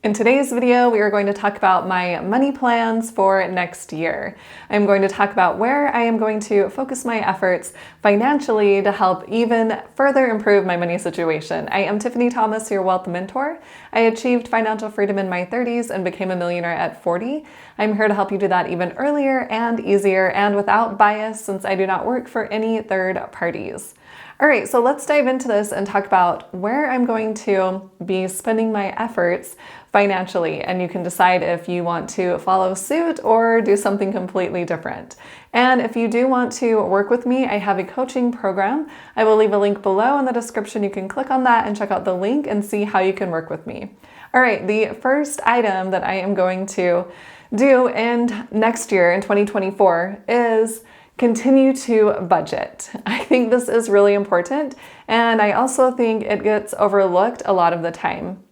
In today's video, we are going to talk about my money plans for next year. I'm going to talk about where I am going to focus my efforts financially to help even further improve my money situation. I am Tiffany Thomas, your wealth mentor. I achieved financial freedom in my 30s and became a millionaire at 40. I'm here to help you do that even earlier and easier and without bias, since I do not work for any third parties. All right, so let's dive into this and talk about where I'm going to be spending my efforts financially, and you can decide if you want to follow suit or do something completely different. And if you do want to work with me, I have a coaching program. I will leave a link below in the description. You can click on that and check out the link and see how you can work with me. All right, the first item that I am going to do in next year in 2024 is continue to budget. I think this is really important, and I also think it gets overlooked a lot of the time.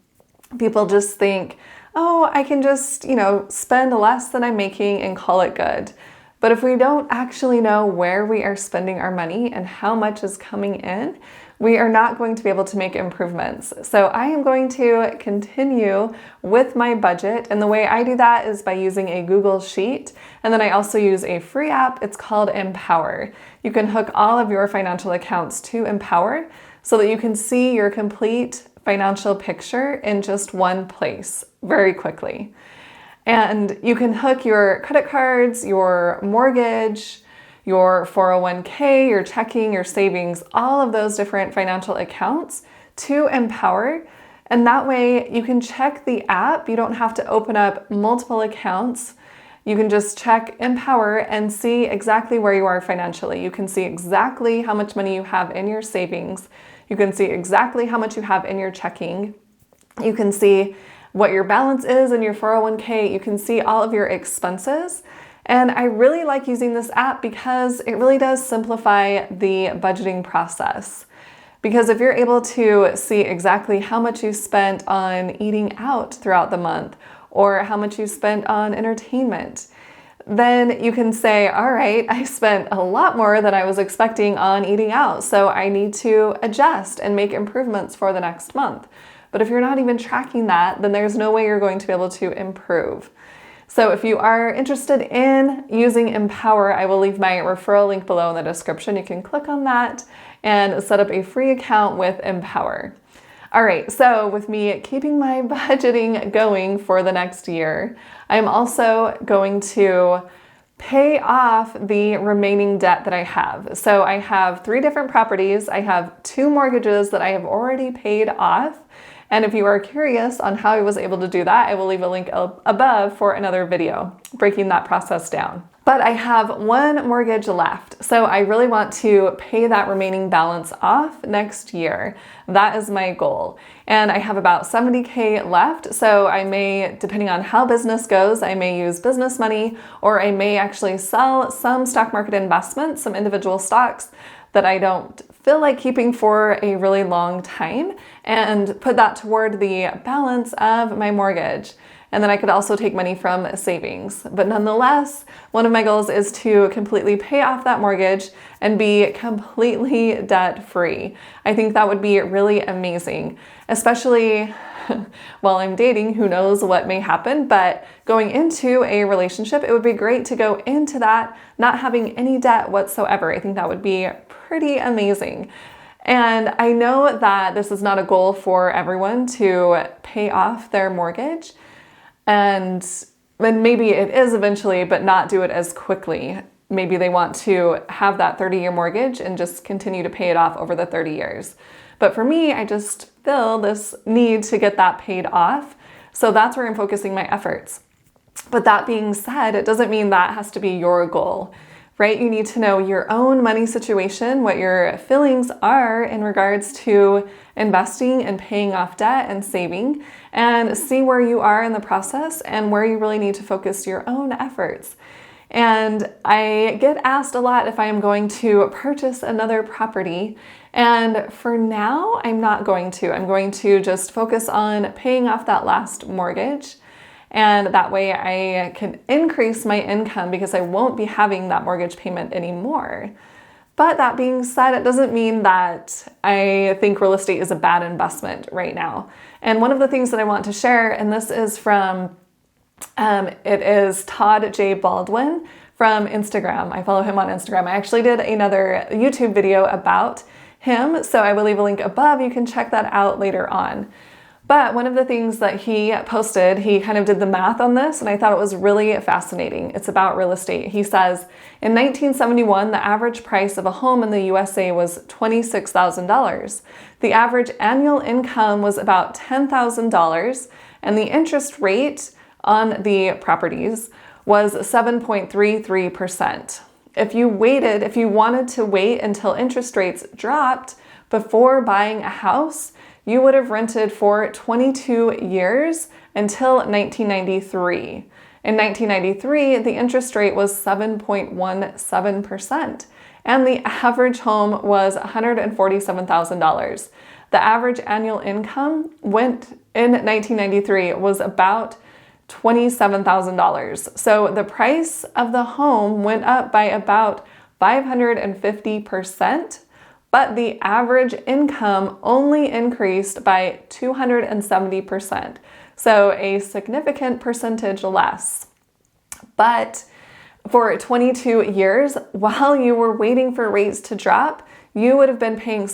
People just think, oh, I can just, spend less than I'm making and call it good. But if we don't actually know where we are spending our money and how much is coming in, we are not going to be able to make improvements. So I am going to continue with my budget. And the way I do that is by using a Google Sheet. And then I also use a free app. It's called Empower. You can hook all of your financial accounts to Empower so that you can see your complete financial picture in just one place very quickly. And you can hook your credit cards, your mortgage, your 401k, your checking, your savings, all of those different financial accounts to Empower. And that way you can check the app. You don't have to open up multiple accounts. You can just check Empower and see exactly where you are financially. You can see exactly how much money you have in your savings. You can see exactly how much you have in your checking. You can see what your balance is in your 401k. You can see all of your expenses. And I really like using this app because it really does simplify the budgeting process. Because if you're able to see exactly how much you spent on eating out throughout the month or how much you spent on entertainment, then you can say, all right, I spent a lot more than I was expecting on eating out, so I need to adjust and make improvements for the next month. But if you're not even tracking that, then there's no way you're going to be able to improve. So if you are interested in using Empower, I will leave my referral link below in the description. You can click on that and set up a free account with Empower. All right, so with me keeping my budgeting going for the next year, I'm also going to pay off the remaining debt that I have. So I have 3 different properties. I have 2 mortgages that I have already paid off. And if you are curious on how I was able to do that, I will leave a link above for another video breaking that process down. But I have 1 mortgage left, so I really want to pay that remaining balance off next year. That is my goal. And I have about $70K left, so I may, depending on how business goes, I may use business money, or I may actually sell some stock market investments, some individual stocks that I don't feel like keeping for a really long time, and put that toward the balance of my mortgage. And then I could also take money from savings. But nonetheless, one of my goals is to completely pay off that mortgage and be completely debt-free. I think that would be really amazing, especially while I'm dating. Who knows what may happen, but going into a relationship, it would be great to go into that not having any debt whatsoever. I think that would be pretty amazing. And I know that this is not a goal for everyone to pay off their mortgage. And maybe it is eventually, but not do it as quickly. Maybe they want to have that 30-year mortgage and just continue to pay it off over the 30 years. But for me, I just feel this need to get that paid off. So that's where I'm focusing my efforts. But that being said, it doesn't mean that has to be your goal, right? You need to know your own money situation, what your feelings are in regards to investing and paying off debt and saving, and see where you are in the process and where you really need to focus your own efforts. And I get asked a lot if I am going to purchase another property. And for now, I'm not going to. I'm going to just focus on paying off that last mortgage. And that way I can increase my income because I won't be having that mortgage payment anymore. But that being said, it doesn't mean that I think real estate is a bad investment right now. And one of the things that I want to share, and this is from, it is Todd J. Baldwin from Instagram. I follow him on Instagram. I actually did another YouTube video about him, so I will leave a link above. You can check that out later on. But one of the things that he posted, he kind of did the math on this, and I thought it was really fascinating. It's about real estate. He says, in 1971, the average price of a home in the USA was $26,000. The average annual income was about $10,000, and the interest rate on the properties was 7.33%. If you wanted to wait until interest rates dropped before buying a house, you would have rented for 22 years until 1993. In 1993, the interest rate was 7.17%, and the average home was $147,000. The average annual income in 1993 was about $27,000. So the price of the home went up by about 550%. But the average income only increased by 270%, so a significant percentage less. But for 22 years, while you were waiting for rates to drop, you would have been paying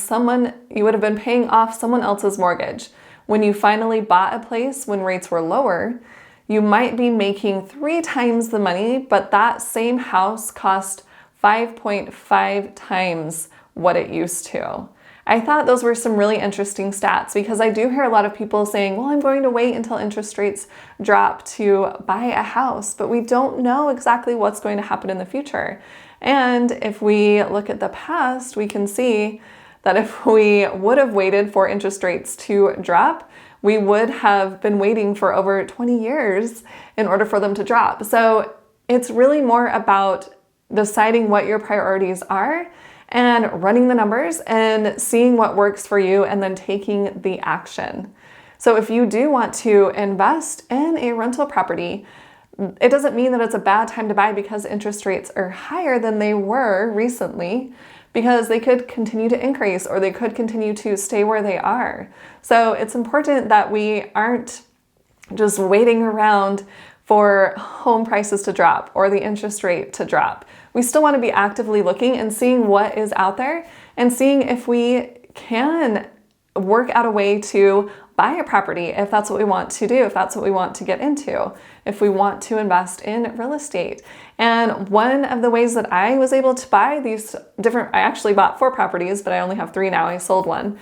off someone else's mortgage. When you finally bought a place when rates were lower, you might be making 3 times the money, but that same house cost 5.5 times what it used to. I thought those were some really interesting stats because I do hear a lot of people saying, well, I'm going to wait until interest rates drop to buy a house, but we don't know exactly what's going to happen in the future. And if we look at the past, we can see that if we would have waited for interest rates to drop, we would have been waiting for over 20 years in order for them to drop. So it's really more about deciding what your priorities are and running the numbers and seeing what works for you and then taking the action. So if you do want to invest in a rental property, it doesn't mean that it's a bad time to buy because interest rates are higher than they were recently, because they could continue to increase or they could continue to stay where they are. So it's important that we aren't just waiting around for home prices to drop or the interest rate to drop. We still want to be actively looking and seeing what is out there and seeing if we can work out a way to buy a property if that's what we want to do, if that's what we want to get into, if we want to invest in real estate. And one of the ways that I was able to buy these I actually bought 4 properties, but I only have 3 now. I sold one.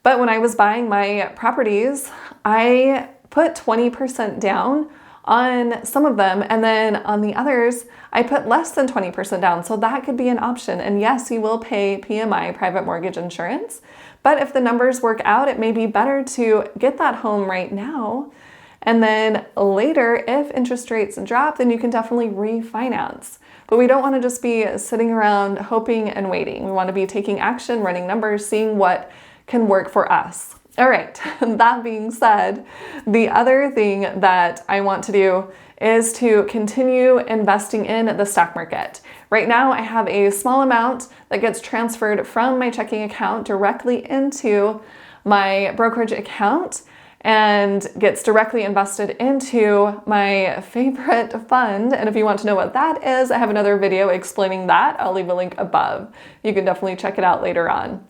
But when I was buying my properties, I put 20% down on some of them, and then on the others, I put less than 20% down. So that could be an option. And yes, you will pay PMI, private mortgage insurance. But if the numbers work out, it may be better to get that home right now. And then later, if interest rates drop, then you can definitely refinance. But we don't want to just be sitting around hoping and waiting. We want to be taking action, running numbers, seeing what can work for us. All right, that being said, the other thing that I want to do is to continue investing in the stock market. Right now, I have a small amount that gets transferred from my checking account directly into my brokerage account and gets directly invested into my favorite fund. And if you want to know what that is, I have another video explaining that. I'll leave a link above. You can definitely check it out later on.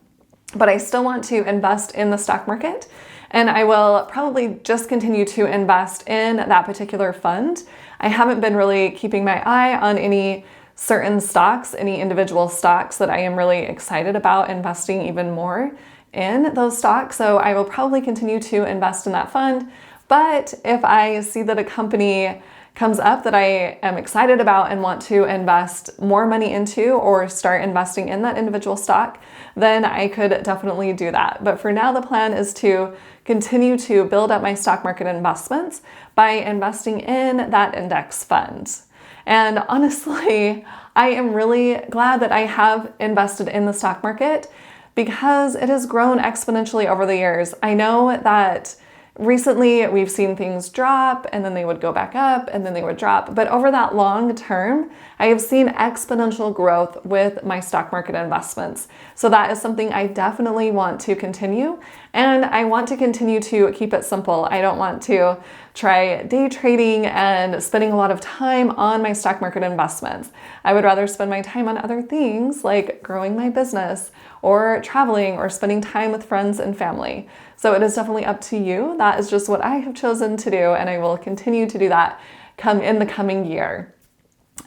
But I still want to invest in the stock market, and I will probably just continue to invest in that particular fund. I haven't been really keeping my eye on any certain stocks, any individual stocks that I am really excited about investing even more in those stocks. So I will probably continue to invest in that fund. But if I see that a company comes up that I am excited about and want to invest more money into or start investing in that individual stock, then I could definitely do that. But for now, the plan is to continue to build up my stock market investments by investing in that index fund. And honestly, I am really glad that I have invested in the stock market because it has grown exponentially over the years. I know that recently we've seen things drop and then they would go back up and then they would drop. But over that long term, I have seen exponential growth with my stock market investments. So that is something I definitely want to continue. And I want to continue to keep it simple. I don't want to try day trading and spending a lot of time on my stock market investments. I would rather spend my time on other things like growing my business or traveling or spending time with friends and family. So it is definitely up to you. That is just what I have chosen to do, and I will continue to do that in the coming year.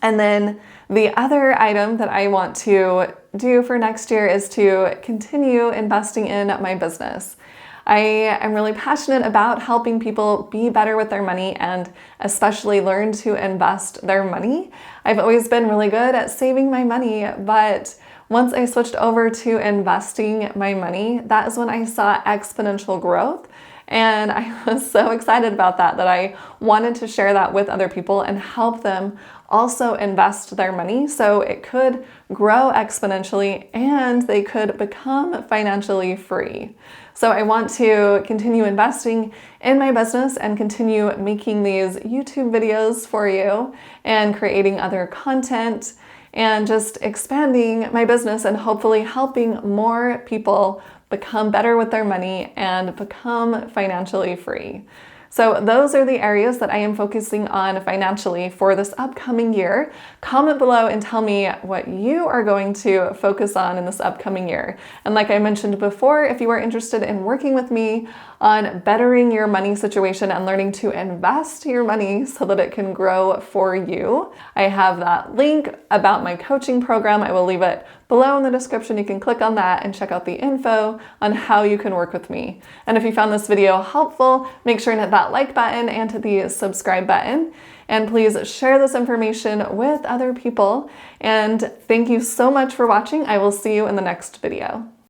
And then the other item that I want to do for next year is to continue investing in my business. I am really passionate about helping people be better with their money and especially learn to invest their money. I've always been really good at saving my money, but once I switched over to investing my money, that is when I saw exponential growth. And I was so excited about that I wanted to share that with other people and help them also invest their money so it could grow exponentially and they could become financially free. So I want to continue investing in my business and continue making these YouTube videos for you and creating other content and just expanding my business and hopefully helping more people become better with their money and become financially free. So those are the areas that I am focusing on financially for this upcoming year. Comment below and tell me what you are going to focus on in this upcoming year. And like I mentioned before, if you are interested in working with me on bettering your money situation and learning to invest your money so that it can grow for you, I have that link about my coaching program. I will leave it below in the description. You can click on that and check out the info on how you can work with me. And if you found this video helpful, make sure and hit that like button and hit the subscribe button. And please share this information with other people. And thank you so much for watching. I will see you in the next video.